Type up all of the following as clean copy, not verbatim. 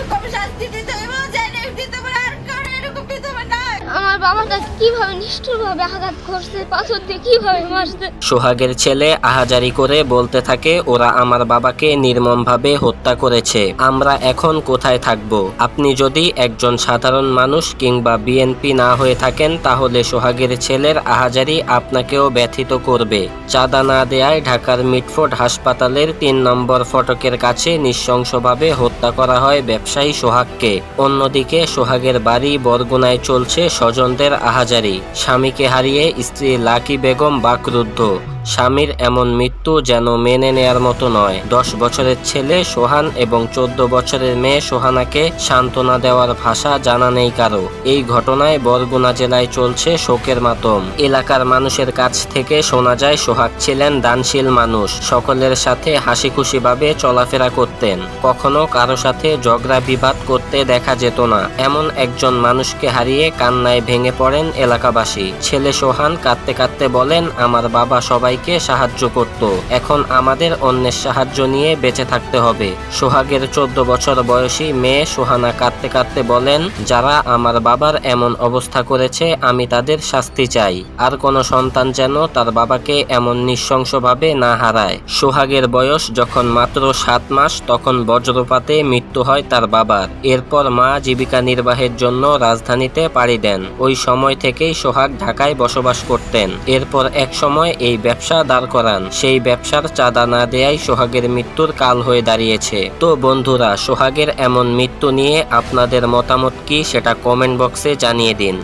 এরকম শাস্তি দিতে হবে জানি দিতে পারে আর কারণ এরকম দিতে পারে না। আমার বাবাটা কিভাবে নিষ্ঠুরভাবে আঘাত করছে, পাথর দিয়ে কিভাবে মারছে। সোহাগের ছেলে আহাজারি করে বলতে থাকে, ওরা আমার বাবাকে নির্মমভাবে হত্যা করেছে, আমরা এখন কোথায় থাকব? আপনি যদি একজন সাধারণ মানুষ কিংবা বিএনপি না হয়ে থাকেন তাহলে সোহাগের ছেলের আহাজারি আপনাকেও ব্যথিত করবে। চাঁদা না দেয়ায় ঢাকার মিটফোর্ড হাসপাতালের ৩ নম্বর ফটকের কাছে নৃশংসভাবে হত্যা করা হয় ব্যবসায়ী সোহাগকে। অন্যদিকে সোহাগের বাড়ি বরগুনায় চলছে স্বজনদের আহাজারি। স্বামীকে হারিয়ে স্ত্রী লাকি বেগম বাকরুদ্ধ। স্বামীর এমন মৃত্যু যেন মেনে নেয়ার মতো নয়। 10 বছরের ছেলে সোহান এবং 14 বছরের মেয়ে সোহানাকে সান্ত্বনা দেওয়ার ভাষা জানা নেই কারো। এই ঘটনায় বরগুনা জেলায় চলছে শোকের মাতম। এলাকার মানুষের কাছ থেকে শোনা যায় সোহাগ ছিলেন দানশীল মানুষ, সকলের সাথে হাসি খুশিভাবে চলাফেরা করতেন, কখনো কারো সাথে ঝগড়া বিবাদ করতে দেখা যেত না। এমন একজন মানুষকে হারিয়ে কান্নায় ভেঙে পড়েন এলাকাবাসী। ছেলে সোহান কাঁদতে কাঁদতে বলেন, আমার বাবা সবাইকে সাহায্য করত, এখন আমাদের অন্যের সাহায্য নিয়ে বেঁচে থাকতে হবে। সোহাগের 14 বছর বয়সী মেয়ে সোহানা কাঁদতে কাঁদতে বলেন, যারা আমার বাবার এমন অবস্থা করেছে আমি তাদের শাস্তি চাই। আর কোনো সন্তান যেন তার বাবাকে এমন নৃশংসভাবে না হারায়। সোহাগের বয়স যখন মাত্র 7 মাস তখন বজ্রপাতে মৃত্যু হয় তার বাবার। এরপর মা জীবিকা নির্বাহের জন্য রাজধানীতে পাড়ি দেন। ওই সময় থেকেই সোহাগ ঢাকায় বসবাস করতেন। এরপর এক সময় এই ব্যবসা দাঁড় করান। সেই ব্যবসার চাঁদা না দেয়াই সোহাগের মৃত্যুর কাল হয়ে দাঁড়িয়েছে। তো বন্ধুরা, সোহাগের এমন মৃত্যু নিয়ে আপনাদের মতামত কি সেটা কমেন্ট বক্সে জানিয়ে দিন।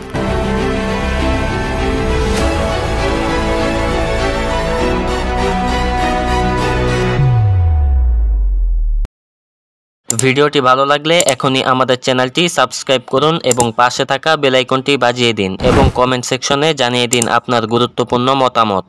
ভিডিওটি ভালো লাগলে এখনই আমাদের চ্যানেলটি সাবস্ক্রাইব করুন এবং পাশে থাকা বেল আইকনটি বাজিয়ে দিন এবং কমেন্ট সেকশনে জানিয়ে দিন আপনার গুরুত্বপূর্ণ মতামত।